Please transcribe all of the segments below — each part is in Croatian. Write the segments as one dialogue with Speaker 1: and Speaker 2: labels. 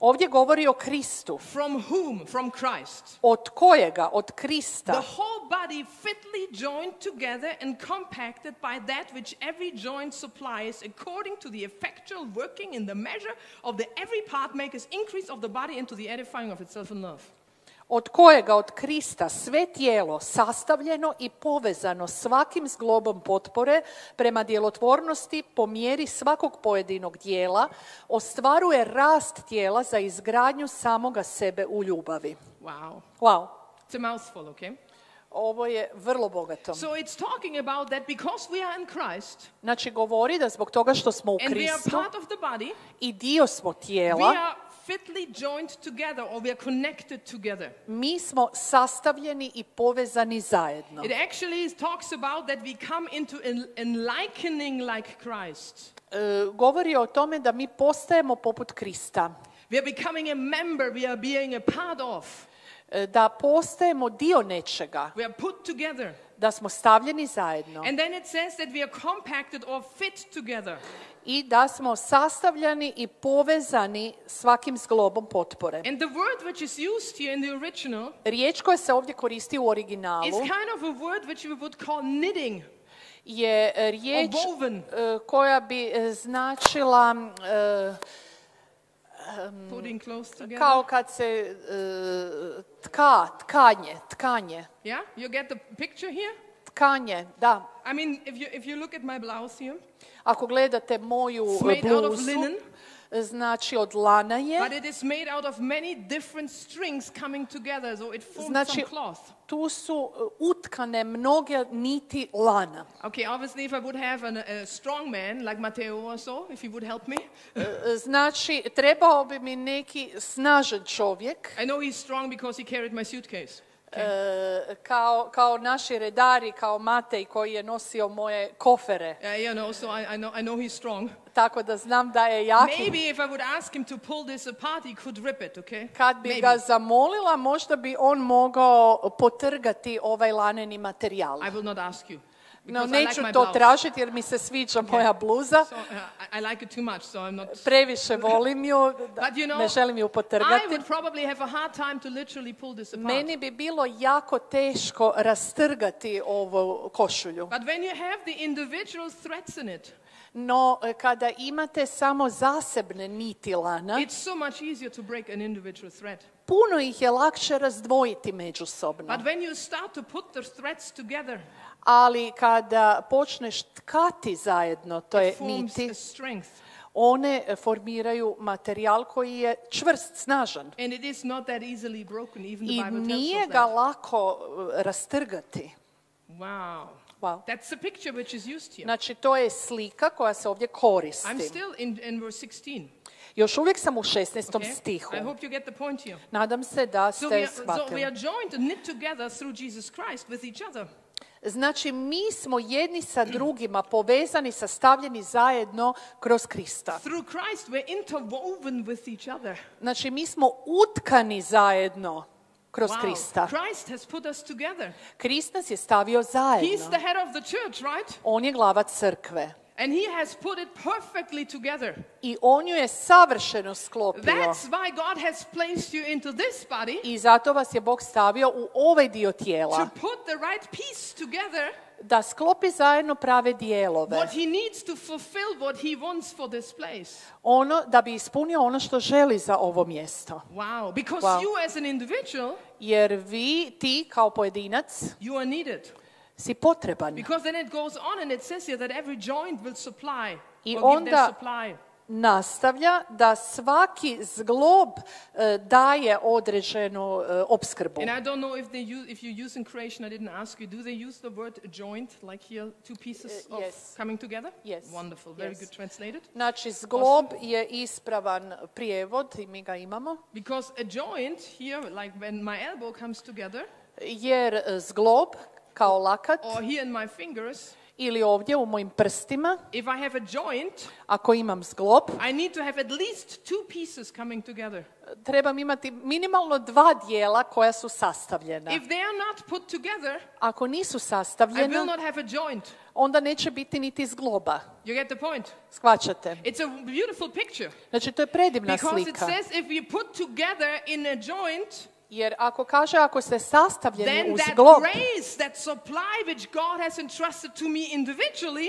Speaker 1: Ovdje govori o Kristu.
Speaker 2: From whom? From Christ.
Speaker 1: Od kojega? Od Krista.
Speaker 2: The whole body fitly joined together and compacted by that which every joint supplies according to the effectual working in the measure of the every part makes increase of the body into the edifying of itself in love.
Speaker 1: Od kojega? Od Krista, sve tijelo sastavljeno i povezano svakim zglobom potpore prema djelotvornosti po mjeri svakog pojedinog dijela ostvaruje rast tijela za izgradnju samoga sebe u ljubavi.
Speaker 2: Wow.
Speaker 1: Wow.
Speaker 2: It's a mouthful, okay?
Speaker 1: Ovo je vrlo bogato.
Speaker 2: So it's talking about that because we are in Christ.
Speaker 1: Znači govori da zbog toga što smo u Kristu
Speaker 2: And we are part of the body,
Speaker 1: i dio smo tijela,
Speaker 2: we are fitly joined together or we are connected together.
Speaker 1: mi smo sastavljeni i povezani zajedno.
Speaker 2: It actually talks about that we come into enlikening like Christ.
Speaker 1: Govori o tome da mi postajemo poput Krista.
Speaker 2: We are becoming a member, we are being a part of.
Speaker 1: Da postajemo dio nečega,
Speaker 2: We are put together.
Speaker 1: da smo stavljeni zajedno
Speaker 2: And then it says that we are compacted or fit together.
Speaker 1: i da smo sastavljeni i povezani svakim zglobom potpore.
Speaker 2: And the word which is used here in the original
Speaker 1: Riječ koja se ovdje koristi u originalu
Speaker 2: is kind of a word which we would call knitting.
Speaker 1: je riječ
Speaker 2: Or woven.
Speaker 1: koja bi značila
Speaker 2: Putting clothes together.
Speaker 1: kao kad se tkanje.
Speaker 2: Yeah? You get the picture here?
Speaker 1: Tkanje, da.
Speaker 2: I mean, if you look at my blouse here,
Speaker 1: Ako gledate moju
Speaker 2: it's made out of
Speaker 1: bluzu,
Speaker 2: linen,
Speaker 1: znači od lana je.
Speaker 2: but it is made out of many different strings coming together, so it forms
Speaker 1: Znači,
Speaker 2: some cloth.
Speaker 1: tu su utkane mnoge niti lana.
Speaker 2: Okay, obviously if I would have a strong man like Matteo or so, if he would help me.
Speaker 1: Znači, trebao bi mi neki snažan čovjek,
Speaker 2: I know he's strong because he carried my suitcase.
Speaker 1: kao naši redari, kao Matej koji je nosio moje kofere.
Speaker 2: So I know he's strong.
Speaker 1: Tako da znam da je jak.
Speaker 2: Maybe if I would ask him to pull this apart, he could rip it, okay?
Speaker 1: Kad bi
Speaker 2: Maybe.
Speaker 1: ga zamolila, možda bi on mogao potrgati ovaj laneni materijal.
Speaker 2: I will not ask you.
Speaker 1: No,
Speaker 2: Because I
Speaker 1: neću
Speaker 2: like my
Speaker 1: to
Speaker 2: blouse.
Speaker 1: tražiti jer mi se sviđa moja bluza.
Speaker 2: So, I like it too much, so I'm not...
Speaker 1: Previše volim ju,
Speaker 2: But you know,
Speaker 1: ne želim ju
Speaker 2: I
Speaker 1: potrgati.
Speaker 2: would probably have a hard time to literally pull this apart.
Speaker 1: Meni bi bilo jako teško rastrgati ovu košulju.
Speaker 2: But when you have the individual threads in it,
Speaker 1: No, kada imate samo zasebne niti lana,
Speaker 2: it's so much easier to break an individual thread.
Speaker 1: puno ih je lakše razdvojiti međusobno.
Speaker 2: But when you start to put the threads together,
Speaker 1: Ali kada počneš tkati zajedno, to je
Speaker 2: it forms
Speaker 1: niti,
Speaker 2: a strength.
Speaker 1: one formiraju materijal koji je čvrst, snažan.
Speaker 2: And it is not that easily broken, even the
Speaker 1: I
Speaker 2: Bible tells
Speaker 1: nije
Speaker 2: us
Speaker 1: ga
Speaker 2: that.
Speaker 1: lako rastrgati.
Speaker 2: Wow.
Speaker 1: Wow.
Speaker 2: That's the picture which is used here.
Speaker 1: Znači, to je slika koja se ovdje koristi.
Speaker 2: I'm still in verse 16.
Speaker 1: Još uvijek sam u 16.
Speaker 2: Okay?
Speaker 1: stihu.
Speaker 2: I hope you get the point here.
Speaker 1: Nadam se da
Speaker 2: So
Speaker 1: ste
Speaker 2: we
Speaker 1: shvatili.
Speaker 2: are joined and knit together through Jesus Christ with each other.
Speaker 1: Znači, mi smo jedni sa drugima povezani, sastavljeni zajedno kroz Krista.
Speaker 2: Through Christ we're interwoven with each other.
Speaker 1: Znači, mi smo utkani zajedno kroz Krista.
Speaker 2: Christ has put us together.
Speaker 1: Krist nas je stavio
Speaker 2: He's
Speaker 1: zajedno.
Speaker 2: the head of the church, right?
Speaker 1: On je glava crkve.
Speaker 2: And he has put it perfectly together.
Speaker 1: I on ju je savršeno sklopio.
Speaker 2: That's why God has placed you into this body.
Speaker 1: I zato vas je Bog stavio u ovaj dio tijela.
Speaker 2: To put the right piece together.
Speaker 1: Da sklopi zajedno prave dijelove.
Speaker 2: What he needs to fulfill what he wants for this place.
Speaker 1: Da bi ispunio ono što želi za ovo mjesto.
Speaker 2: Wow. Because
Speaker 1: Wow.
Speaker 2: you as an individual,
Speaker 1: Jer ti kao pojedinac
Speaker 2: you are needed.
Speaker 1: si potreban.
Speaker 2: Because then it goes on and it says here that every joint will supply
Speaker 1: I
Speaker 2: or give their
Speaker 1: onda
Speaker 2: supply.
Speaker 1: nastavlja da svaki zglob daje određenu opskrbu.
Speaker 2: And I don't know if you use in Croatian, I didn't ask you, do they use the word joint, like here, two pieces of
Speaker 1: yes.
Speaker 2: coming together?
Speaker 1: Yes.
Speaker 2: Wonderful, very
Speaker 1: Yes.
Speaker 2: good translated.
Speaker 1: Znači, zglob je ispravan prijevod i mi ga imamo.
Speaker 2: Because a joint here, like when my elbow comes together,
Speaker 1: Jer zglob kao lakat
Speaker 2: or here in my fingers,
Speaker 1: ili ovdje u mojim prstima,
Speaker 2: if I have a joint,
Speaker 1: ako imam zglob,
Speaker 2: I need to have at least two pieces coming together.
Speaker 1: trebam imati minimalno 2 dijela koja su sastavljena.
Speaker 2: If they are not put together,
Speaker 1: Ako nisu
Speaker 2: I will
Speaker 1: sastavljena,
Speaker 2: not have a joint.
Speaker 1: onda neće biti niti zgloba.
Speaker 2: You get the point?
Speaker 1: Shvaćate?
Speaker 2: It's a beautiful picture.
Speaker 1: Znači, to je predivna
Speaker 2: Because it
Speaker 1: slika.
Speaker 2: says if we put together in a joint,
Speaker 1: Jer ako ste sastavljeni
Speaker 2: then
Speaker 1: uz
Speaker 2: that
Speaker 1: zglob,
Speaker 2: grace, that supply which God has entrusted to me individually,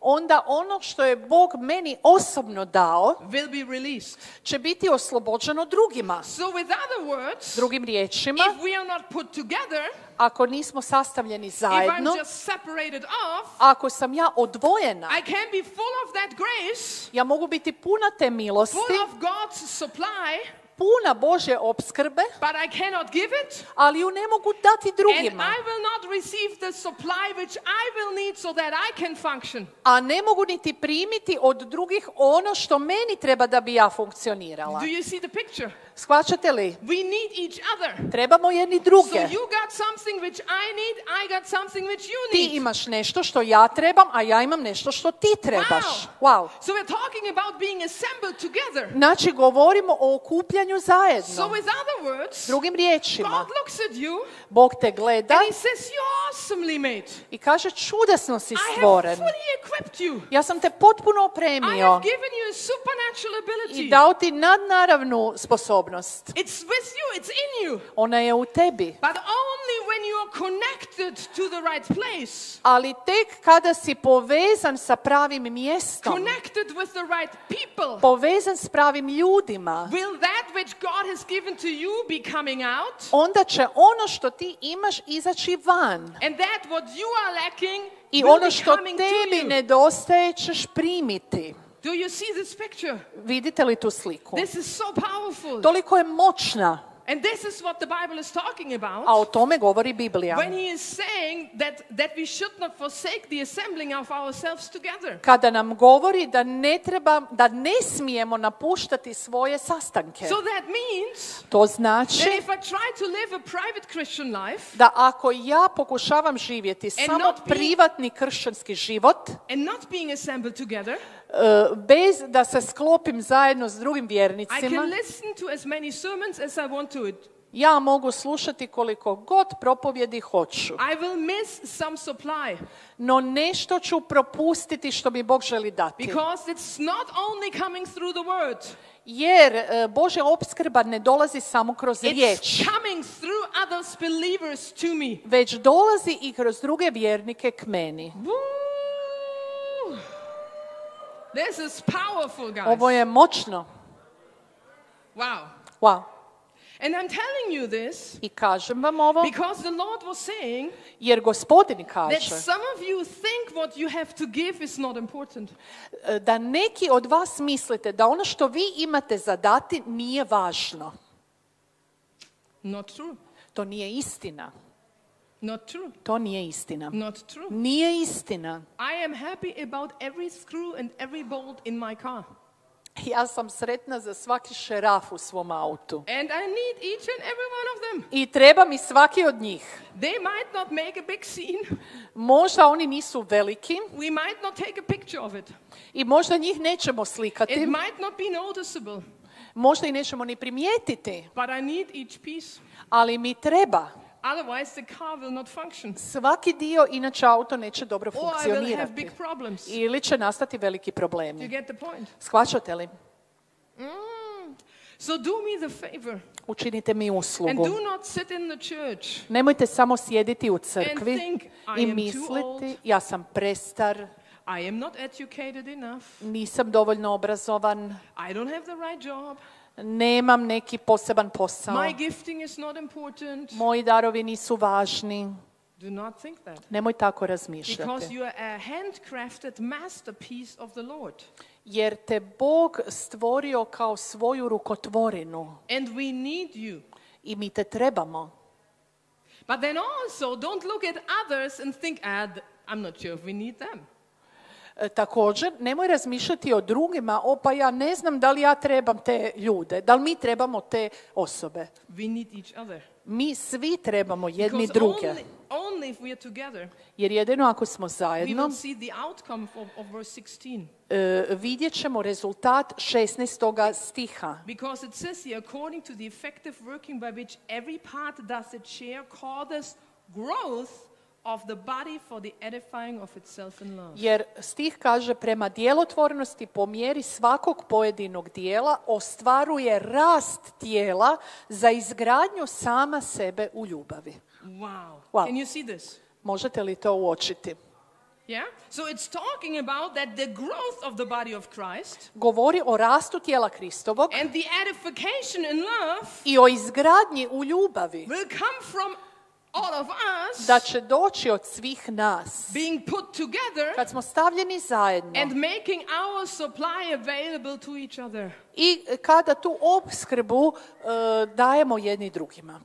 Speaker 1: onda ono što je Bog meni osobno dao
Speaker 2: will be released.
Speaker 1: će biti oslobođeno drugima.
Speaker 2: So with other words,
Speaker 1: Drugim riječima,
Speaker 2: if we are not put together,
Speaker 1: ako nismo sastavljeni
Speaker 2: if
Speaker 1: zajedno,
Speaker 2: I'm just separated off,
Speaker 1: ako sam ja odvojena,
Speaker 2: I can be full of that grace,
Speaker 1: ja mogu biti puna te milosti,
Speaker 2: full of God's supply,
Speaker 1: puna Božje opskrbe,
Speaker 2: but I cannot give it,
Speaker 1: ali ju ne mogu dati
Speaker 2: and
Speaker 1: drugima.
Speaker 2: I will not receive the supply which I will need so that I can function.
Speaker 1: A ne mogu niti primiti od drugih ono što meni treba da bi ja funkcionirala.
Speaker 2: Do you see the picture?
Speaker 1: Shvaćate li?
Speaker 2: We need each other.
Speaker 1: Trebamo jedni
Speaker 2: So
Speaker 1: druge.
Speaker 2: you got something which I need, I got something which you
Speaker 1: Ti
Speaker 2: need.
Speaker 1: imaš nešto što ja trebam, a ja imam nešto što ti trebaš. Wow.
Speaker 2: So we're talking about being assembled together.
Speaker 1: Znači, govorimo o okupljanju
Speaker 2: So
Speaker 1: zajedno.
Speaker 2: with other words,
Speaker 1: Drugim riječima,
Speaker 2: God looks at you
Speaker 1: Bog te gleda
Speaker 2: and he says, you're awesomely made.
Speaker 1: i kaže, čudesno si
Speaker 2: I have
Speaker 1: stvoren.
Speaker 2: fully equipped you.
Speaker 1: Ja sam te potpuno
Speaker 2: I
Speaker 1: opremio
Speaker 2: have given you a supernatural
Speaker 1: i
Speaker 2: ability.
Speaker 1: dao ti nadnaravnu sposobnost.
Speaker 2: It's with you, it's in you.
Speaker 1: Ona je u tebi.
Speaker 2: But only when you are connected to the right place,
Speaker 1: Ali tek kada si povezan sa pravim mjestom,
Speaker 2: connected with the right people,
Speaker 1: povezan s pravim ljudima,
Speaker 2: will that which God has given to you be coming out?
Speaker 1: onda će ono što ti imaš izaći van.
Speaker 2: And that what you are lacking
Speaker 1: I
Speaker 2: will
Speaker 1: ono
Speaker 2: be
Speaker 1: što
Speaker 2: coming to
Speaker 1: tebi
Speaker 2: you.
Speaker 1: nedostaje ćeš primiti.
Speaker 2: Do you see this picture?
Speaker 1: Vidite li tu sliku?
Speaker 2: This is so powerful.
Speaker 1: Toliko je moćna,
Speaker 2: And this is what the Bible is talking about.
Speaker 1: a o tome govori Biblija.
Speaker 2: When he is saying that we should not forsake the assembling of ourselves together.
Speaker 1: Kada nam govori da ne smijemo napuštati svoje sastanke.
Speaker 2: So that means
Speaker 1: To znači
Speaker 2: that if I try to live a private Christian life
Speaker 1: da ako ja pokušavam živjeti samo
Speaker 2: not being-
Speaker 1: privatni kršćanski život,
Speaker 2: and not being assembled together,
Speaker 1: bez da se sklopim zajedno s drugim
Speaker 2: I
Speaker 1: vjernicima,
Speaker 2: can listen to as many sermons as I want to.
Speaker 1: ja mogu slušati koliko god propovjedi hoću.
Speaker 2: I will miss some supply
Speaker 1: No nešto ću propustiti što mi Bog želi dati.
Speaker 2: because it's not only coming through the word.
Speaker 1: Jer Božja opskrba ne dolazi samo kroz riječ,
Speaker 2: It's coming through others believers to me.
Speaker 1: već dolazi i kroz druge vjernike k meni.
Speaker 2: Woo! This is powerful, guys.
Speaker 1: Ovo je moćno.
Speaker 2: Wow.
Speaker 1: Wow.
Speaker 2: And I'm telling you this
Speaker 1: I kažem vam ovo
Speaker 2: because the Lord was saying
Speaker 1: jer Gospodin
Speaker 2: that
Speaker 1: kaže
Speaker 2: some of you think what you have to give is not important.
Speaker 1: da neki od vas mislite da ono što vi imate za dati nije važno.
Speaker 2: Not true.
Speaker 1: To nije istina.
Speaker 2: Not true.
Speaker 1: To nije istina.
Speaker 2: Not true.
Speaker 1: Nije istina.
Speaker 2: I am happy about every screw and every bolt in my car.
Speaker 1: Ja sam sretna za svaki šeraf u svom autu.
Speaker 2: And I need each and every one of them.
Speaker 1: I treba mi svaki od njih.
Speaker 2: They might not make a big scene.
Speaker 1: Možda oni nisu veliki
Speaker 2: We might not take a picture of it.
Speaker 1: i možda njih nećemo slikati.
Speaker 2: It might not be noticeable.
Speaker 1: Možda i nećemo ni primijetiti.
Speaker 2: But I need each piece.
Speaker 1: Ali mi treba.
Speaker 2: Otherwise the car will not function.
Speaker 1: Svaki dio, inače auto neće dobro
Speaker 2: Or I will have
Speaker 1: funkcionirati.
Speaker 2: big problems.
Speaker 1: Ili će nastati veliki
Speaker 2: You
Speaker 1: problemi.
Speaker 2: get the point?
Speaker 1: Shvaćate li?
Speaker 2: So do me the favor
Speaker 1: Učinite mi
Speaker 2: and
Speaker 1: uslugu.
Speaker 2: do not sit in the church.
Speaker 1: Nemojte samo sjediti u
Speaker 2: And
Speaker 1: crkvi
Speaker 2: think, I
Speaker 1: i
Speaker 2: am too
Speaker 1: misliti,
Speaker 2: old.
Speaker 1: ja sam prestar,
Speaker 2: I am not educated enough.
Speaker 1: nisam dovoljno obrazovan,
Speaker 2: I don't have the right job.
Speaker 1: nemam neki poseban posao,
Speaker 2: My gifting is not important.
Speaker 1: moji darovi nisu važni.
Speaker 2: Do not think that.
Speaker 1: Nemoj tako
Speaker 2: Because
Speaker 1: razmišljati.
Speaker 2: you are a handcrafted masterpiece of the Lord.
Speaker 1: Jer te Bog stvorio kao svoju rukotvorinu
Speaker 2: And we need you.
Speaker 1: i mi te trebamo.
Speaker 2: But then also don't look at others and think, I'm not sure if we need them.
Speaker 1: Također, nemoj razmišljati o drugima, pa ja ne znam da li ja trebam te ljude, da li mi trebamo te osobe.
Speaker 2: We need each other.
Speaker 1: Mi svi trebamo jedni
Speaker 2: Because
Speaker 1: druge.
Speaker 2: only if we are together,
Speaker 1: Jer jedino ako smo
Speaker 2: we
Speaker 1: zajedno,
Speaker 2: will see the outcome of verse 16.
Speaker 1: vidjet ćemo rezultat 16. stiha.
Speaker 2: Because it says here, according to the effective working by which every part does its share, causes growth of the body for the edifying of itself in love.
Speaker 1: Jer stih kaže prema djelotvornosti po mjeri svakog pojedinog dijela ostvaruje rast tijela za izgradnju sama sebe u ljubavi.
Speaker 2: Wow.
Speaker 1: Wow.
Speaker 2: Can you see this?
Speaker 1: Možete li to uočiti?
Speaker 2: Yeah? So it's talking about that the growth of the body of Christ
Speaker 1: Govori o rastu tijela Kristovog
Speaker 2: and the edification in love
Speaker 1: i o izgradnji u ljubavi
Speaker 2: will come from all of us
Speaker 1: da će doći od svih nas
Speaker 2: being put together
Speaker 1: kad smo stavljeni zajedno
Speaker 2: and making our supply available to each other.
Speaker 1: i kada tu opskrbu dajemo jedni drugima.